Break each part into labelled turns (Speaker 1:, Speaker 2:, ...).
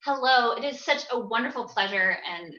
Speaker 1: Hello, it is such a wonderful pleasure and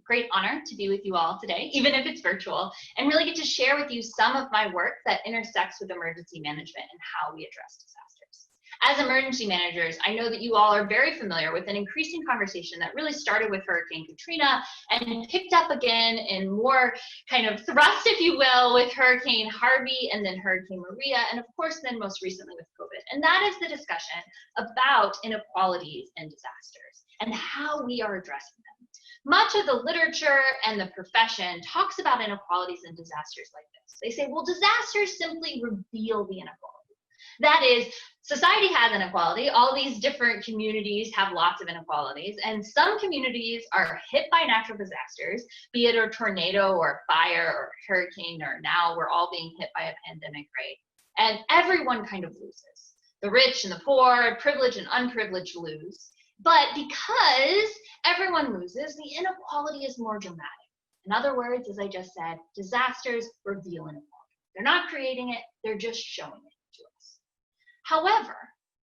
Speaker 1: great honor to be with you all today, even if it's virtual, and really get to share with you some of my work that intersects with emergency management and how we address disasters. As emergency managers, I know that you all are very familiar with an increasing conversation that really started with Hurricane Katrina and picked up again in more kind of thrust, if you will, with Hurricane Harvey and then Hurricane Maria, and of course then most recently with COVID. And that is the discussion about inequalities and disasters and how we are addressing them. Much of the literature and the profession talks about inequalities and disasters like this. They say, well, disasters simply reveal the inequality. That is, society has inequality. All these different communities have lots of inequalities, and some communities are hit by natural disasters, be it a tornado or fire or hurricane, or now we're all being hit by a pandemic, right? And everyone kind of loses. The rich and the poor, privileged and unprivileged lose. But because everyone loses, the inequality is more dramatic. In other words, as I just said, disasters reveal inequality. They're not creating it, they're just showing it to us. However,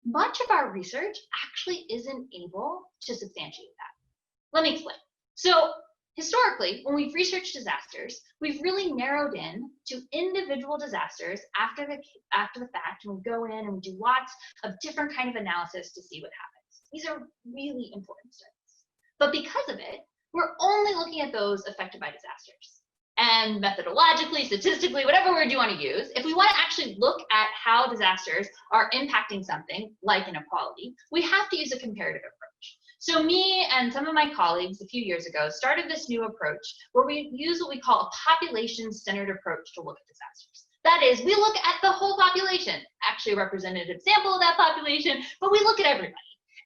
Speaker 1: much of our research actually isn't able to substantiate that. Let me explain. So historically, when we've researched disasters, we've really narrowed in to individual disasters after the fact, and we go in and we do lots of different kind of analysis to see what happens. These are really important studies. But because of it, we're only looking at those affected by disasters. And methodologically, statistically, whatever word you want to use, if we want to actually look at how disasters are impacting something like inequality, we have to use a comparative approach. So me and some of my colleagues a few years ago started this new approach where we use what we call a population-centered approach to look at disasters. That is, we look at the whole population, actually a representative sample of that population, but we look at everybody.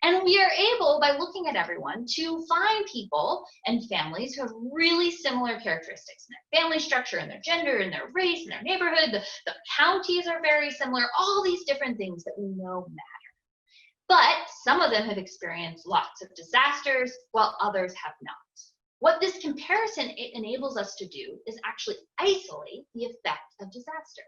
Speaker 1: And we are able, by looking at everyone, to find people and families who have really similar characteristics in their family structure, and their gender, and their race, and their neighborhood. The counties are very similar, all these different things that we know matter. But some of them have experienced lots of disasters, while others have not. What this comparison enables us to do is actually isolate the effect of disaster.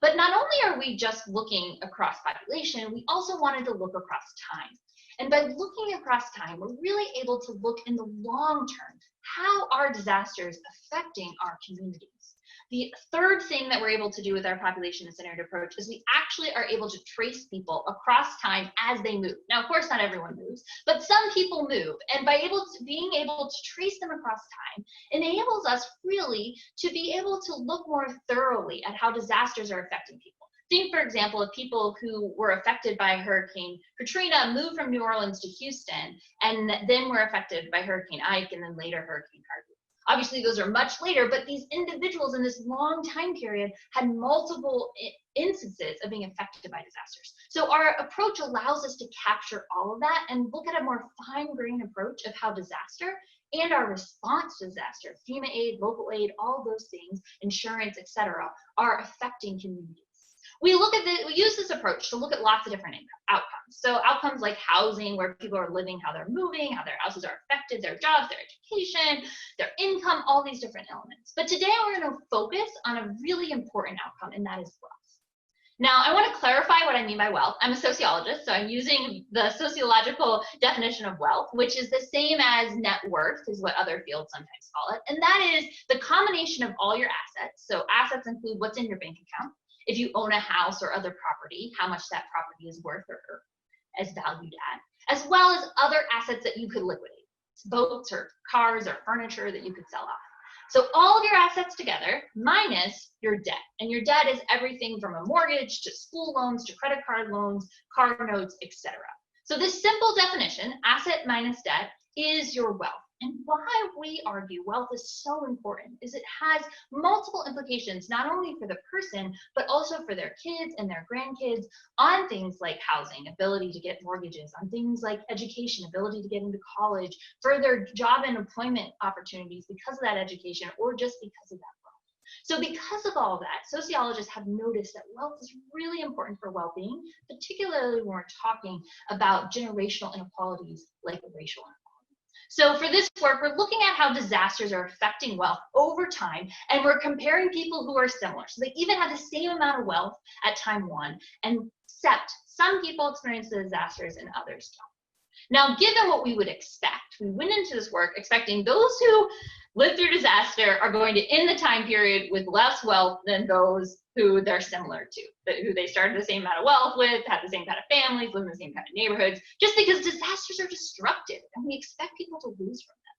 Speaker 1: But not only are we just looking across population, we also wanted to look across time. And by looking across time, we're really able to look in the long term. How are disasters affecting our communities? The third thing that we're able to do with our population-centered approach is we actually are able to trace people across time as they move. Now, of course, not everyone moves, but some people move. And by being able to trace them across time enables us really to be able to look more thoroughly at how disasters are affecting people. Think, for example, of people who were affected by Hurricane Katrina, moved from New Orleans to Houston, and then were affected by Hurricane Ike and then later Hurricane Harvey. Obviously, those are much later, but these individuals in this long time period had multiple instances of being affected by disasters. So our approach allows us to capture all of that and look at a more fine-grained approach of how disaster and our response to disaster, FEMA aid, local aid, all those things, insurance, etc., are affecting communities. We use this approach to look at lots of different outcomes. So outcomes like housing, where people are living, how they're moving, how their houses are affected, their jobs, their education, their income, all these different elements. But today we're going to focus on a really important outcome, and that is wealth. Now, I want to clarify what I mean by wealth. I'm a sociologist, so I'm using the sociological definition of wealth, which is the same as net worth, is what other fields sometimes call it. And that is the combination of all your assets. So assets include what's in your bank account. If you own a house or other property, how much that property is worth or is valued at, as well as other assets that you could liquidate, boats or cars or furniture that you could sell off. So all of your assets together minus your debt. And your debt is everything from a mortgage to school loans to credit card loans, car notes, etc. So this simple definition, asset minus debt, is your wealth. And why we argue wealth is so important is it has multiple implications, not only for the person, but also for their kids and their grandkids on things like housing, ability to get mortgages, on things like education, ability to get into college, further job and employment opportunities because of that education or just because of that wealth. So because of all that, sociologists have noticed that wealth is really important for well-being, particularly when we're talking about generational inequalities like racial inequality. So for this work, we're looking at how disasters are affecting wealth over time, and we're comparing people who are similar. So they even have the same amount of wealth at time one, and except some people experience the disasters and others don't. Now, given what we would expect, we went into this work expecting those who lived through disaster are going to end the time period with less wealth than those who they're similar to, who they started the same amount of wealth with, have the same kind of families, live in the same kind of neighborhoods, just because disasters are destructive and we expect people to lose from them.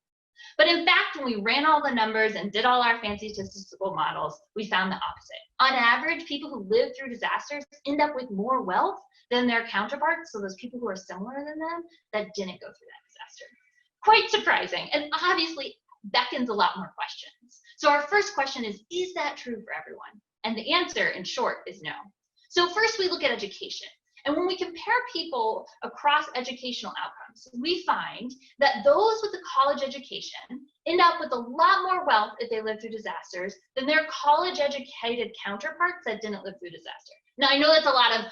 Speaker 1: But in fact, when we ran all the numbers and did all our fancy statistical models, we found the opposite. On average, people who live through disasters end up with more wealth than their counterparts, so those people who are similar than them that didn't go through that disaster. Quite surprising, and obviously beckons a lot more questions. So our first question is that true for everyone? And the answer, in short, is no. So first we look at education. And when we compare people across educational outcomes, we find that those with a college education end up with a lot more wealth if they live through disasters than their college-educated counterparts that didn't live through disaster. Now, I know that's a lot of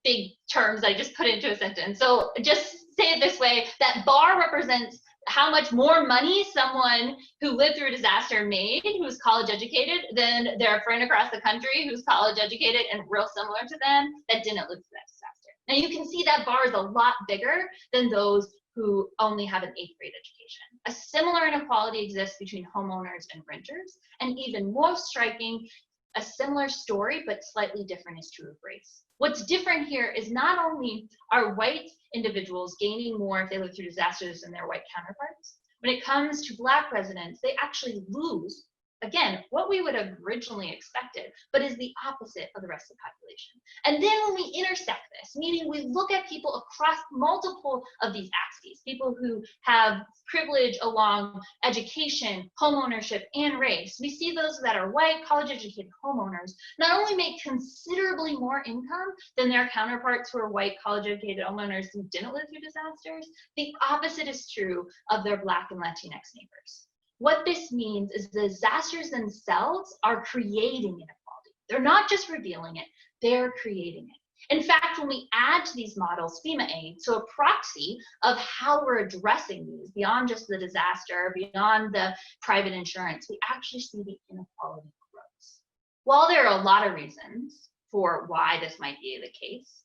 Speaker 1: big terms I just put into a sentence. So just say it this way, that bar represents how much more money someone who lived through a disaster made, who's college educated, than their friend across the country who's college educated and real similar to them that didn't live through that disaster. Now you can see that bar is a lot bigger than those who only have an 8th grade education. A similar inequality exists between homeowners and renters, and even more striking, a similar story but slightly different is true of race. What's different here is not only are white individuals gaining more if they live through disasters than their white counterparts, when it comes to Black residents, they actually lose, again, what we would have originally expected, but is the opposite of the rest of the population. And then when we intersect this, meaning we look at people across multiple of these axes, people who have privilege along education, homeownership, and race, we see those that are white, college-educated homeowners not only make considerably more income than their counterparts who are white, college-educated homeowners who didn't live through disasters, the opposite is true of their Black and Latinx neighbors. What this means is the disasters themselves are creating inequality. They're not just revealing it, they're creating it. In fact, when we add to these models FEMA aid, so a proxy of how we're addressing these beyond just the disaster, beyond the private insurance, we actually see the inequality grows. While there are a lot of reasons for why this might be the case,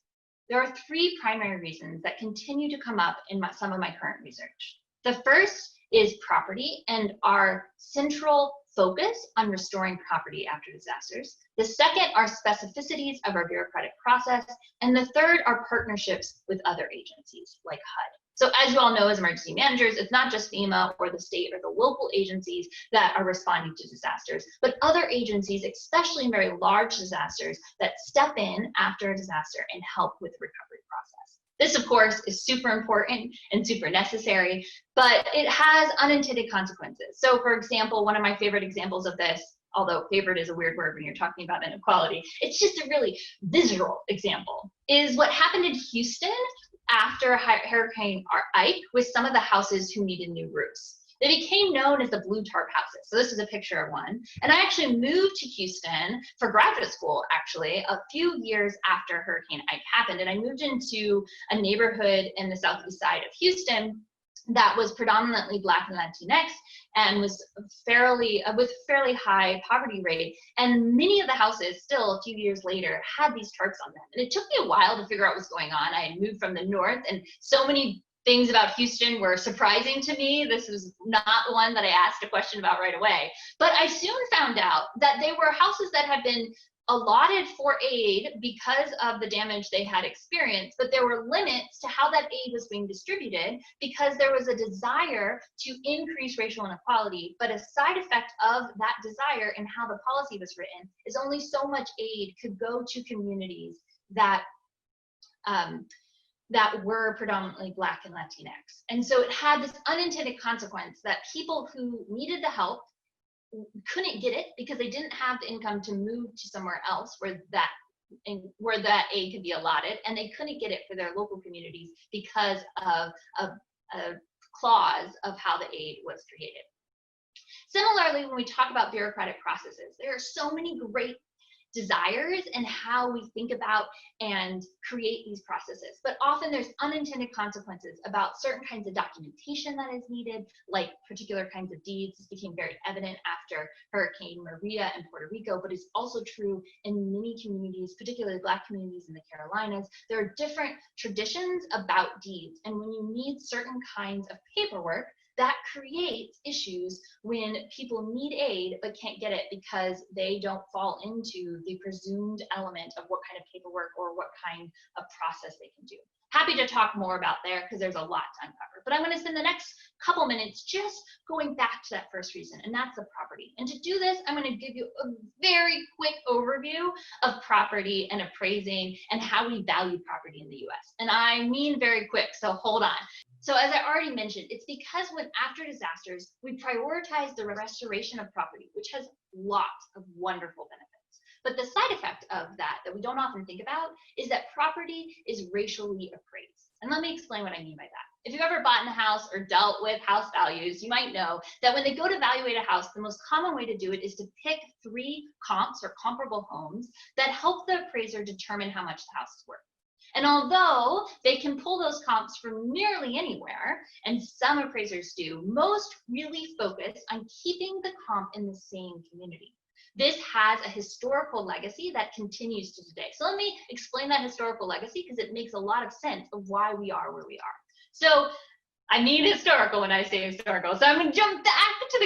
Speaker 1: there are 3 primary reasons that continue to come up in some of my current research. The first is property and our central focus on restoring property after disasters. The second are specificities of our bureaucratic process. And the third are partnerships with other agencies like HUD. So as you all know, as emergency managers, it's not just FEMA or the state or the local agencies that are responding to disasters, but other agencies, especially in very large disasters, that step in after a disaster and help with the recovery process. This, of course, is super important and super necessary, but it has unintended consequences. So, for example, one of my favorite examples of this, although favorite is a weird word when you're talking about inequality, it's just a really visceral example, is what happened in Houston after Hurricane Ike with some of the houses who needed new roofs. They became known as the blue tarp houses. So this is a picture of one. And I actually moved to Houston for graduate school, actually, a few years after Hurricane Ike happened. And I moved into a neighborhood in the southeast side of Houston that was predominantly Black and Latinx and was with fairly high poverty rate. And many of the houses still a few years later had these tarps on them. And it took me a while to figure out what was going on. I had moved from the north and so many things about Houston were surprising to me. This is not one that I asked a question about right away. But I soon found out that they were houses that had been allotted for aid because of the damage they had experienced, but there were limits to how that aid was being distributed because there was a desire to increase racial inequality, but a side effect of that desire and how the policy was written is only so much aid could go to communities that were predominantly Black and Latinx. And so it had this unintended consequence that people who needed the help couldn't get it because they didn't have the income to move to somewhere else where that aid could be allotted, and they couldn't get it for their local communities because of a clause of how the aid was created. Similarly, when we talk about bureaucratic processes, there are so many great desires and how we think about and create these processes. But often there's unintended consequences about certain kinds of documentation that is needed, like particular kinds of deeds. This became very evident after Hurricane Maria in Puerto Rico, but it's also true in many communities, particularly Black communities in the Carolinas. There are different traditions about deeds, and when you need certain kinds of paperwork, that creates issues when people need aid but can't get it because they don't fall into the presumed element of what kind of paperwork or what kind of process they can do. Happy to talk more about there because there's a lot to uncover. But I'm going to spend the next couple minutes just going back to that first reason, and that's the property. And to do this, I'm going to give you a very quick overview of property and appraising and how we value property in the US. And I mean very quick, so hold on. So as I already mentioned, it's because when after disasters, we prioritize the restoration of property, which has lots of wonderful benefits. But the side effect of that we don't often think about is that property is racially appraised. And let me explain what I mean by that. If you've ever bought in a house or dealt with house values, you might know that when they go to evaluate a house, the most common way to do it is to pick 3 comps or comparable homes that help the appraiser determine how much the house is worth. And although they can pull those comps from nearly anywhere, and some appraisers do, most really focus on keeping the comp in the same community. This has a historical legacy that continues to today. So let me explain that historical legacy because it makes a lot of sense of why we are where we are. So I mean historical when I say historical. So I'm going to jump back to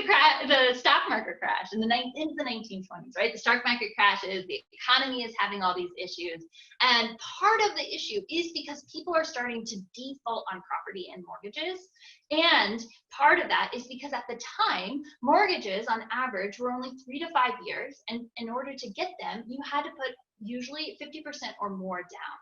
Speaker 1: the stock market crash into the 1920s, right? The stock market crashes, the economy is having all these issues. And part of the issue is because people are starting to default on property and mortgages. And part of that is because at the time, mortgages on average were only 3 to 5 years. And in order to get them, you had to put usually 50% or more down.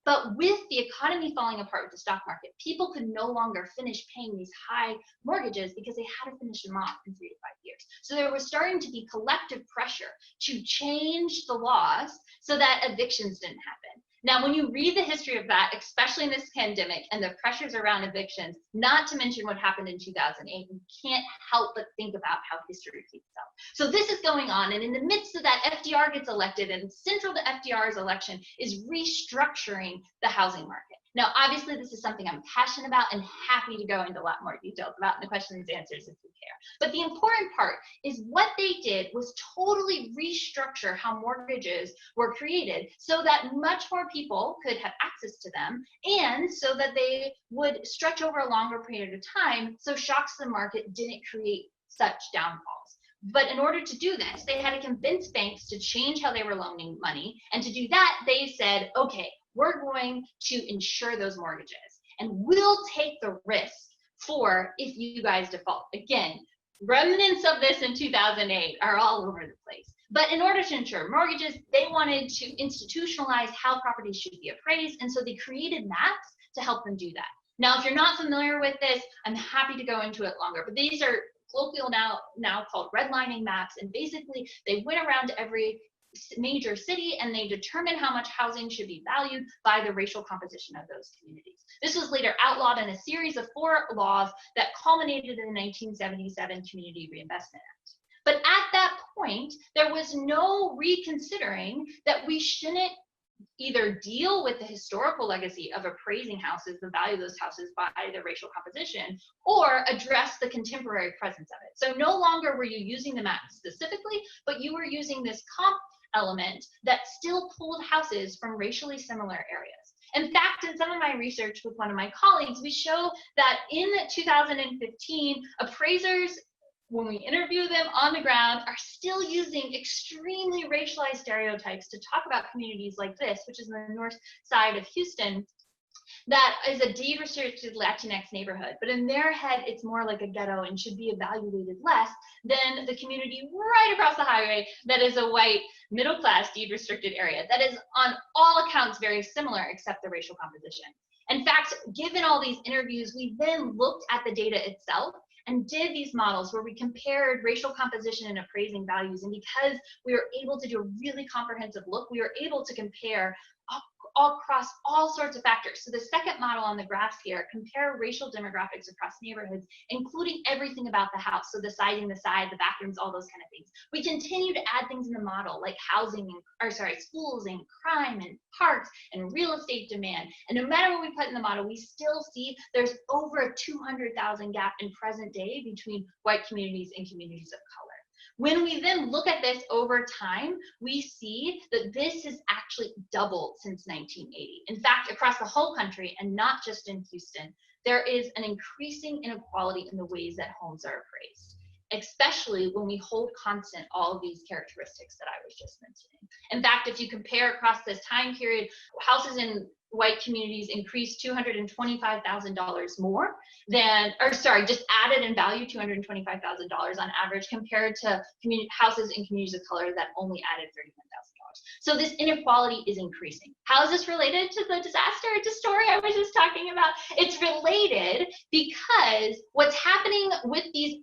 Speaker 1: But with the economy falling apart with the stock market, people could no longer finish paying these high mortgages because they had to finish them off in 3 to 5 years. So there was starting to be collective pressure to change the laws so that evictions didn't happen. Now, when you read the history of that, especially in this pandemic and the pressures around evictions, not to mention what happened in 2008, you can't help but think about how history repeats itself. So this is going on, and in the midst of that, FDR gets elected, and central to FDR's election is restructuring the housing market. Now, obviously, this is something I'm passionate about and happy to go into a lot more details about in the questions and answers if you care. But the important part is what they did was totally restructure how mortgages were created so that much more people could have access to them and so that they would stretch over a longer period of time so shocks to the market didn't create such downfalls. But in order to do this, they had to convince banks to change how they were loaning money. And to do that, they said, okay, we're going to insure those mortgages and we'll take the risk for if you guys default. Again, remnants of this in 2008 are all over the place. But in order to insure mortgages, they wanted to institutionalize how properties should be appraised. And so they created maps to help them do that. Now, if you're not familiar with this, I'm happy to go into it longer, but these are colloquial now called redlining maps. And basically they went around to every major city and they determined how much housing should be valued by the racial composition of those communities. This was later outlawed in a series of 4 laws that culminated in the 1977 Community Reinvestment Act. But at that point, there was no reconsidering that we shouldn't either deal with the historical legacy of appraising houses, the value of those houses by the racial composition, or address the contemporary presence of it. So no longer were you using the map specifically, but you were using this comp element that still pulled houses from racially similar areas. In fact, in some of my research with one of my colleagues, we show that in 2015, appraisers, when we interview them on the ground, are still using extremely racialized stereotypes to talk about communities like this, which is on the north side of Houston, that is a deed-restricted Latinx neighborhood. But in their head, it's more like a ghetto and should be evaluated less than the community right across the highway that is a white, middle-class, deed-restricted area that is on all accounts very similar except the racial composition. In fact, given all these interviews, we then looked at the data itself and did these models where we compared racial composition and appraising values. And because we were able to do a really comprehensive look, we were able to compare across all sorts of factors. So the second model on the graphs here, compare racial demographics across neighborhoods, including everything about the house. So the siding, the side, the bathrooms, all those kind of things. We continue to add things in the model like housing, schools and crime and parks and real estate demand. And no matter what we put in the model, we still see there's over a 200,000 gap in present day between white communities and communities of color. When we then look at this over time, we see that this has actually doubled since 1980. In fact, across the whole country, and not just in Houston, there is an increasing inequality in the ways that homes are appraised, especially when we hold constant all of these characteristics that I was just mentioning. In fact, if you compare across this time period, houses in white communities increased $225,000 more than, just added in value $225,000 on average compared to houses in communities of color that only added $31,000. So this inequality is increasing. How is this related to the disaster story I was just talking about? It's related because what's happening with these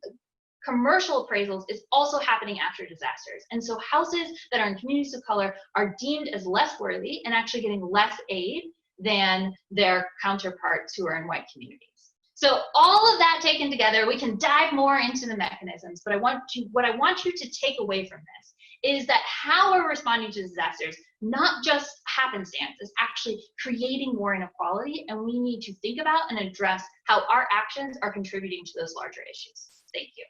Speaker 1: commercial appraisals is also happening after disasters. And so houses that are in communities of color are deemed as less worthy and actually getting less aid than their counterparts who are in white communities. So all of that taken together, we can dive more into the mechanisms, but what I want you to take away from this is that how we're responding to disasters, not just happenstance, is actually creating more inequality, and we need to think about and address how our actions are contributing to those larger issues. Thank you.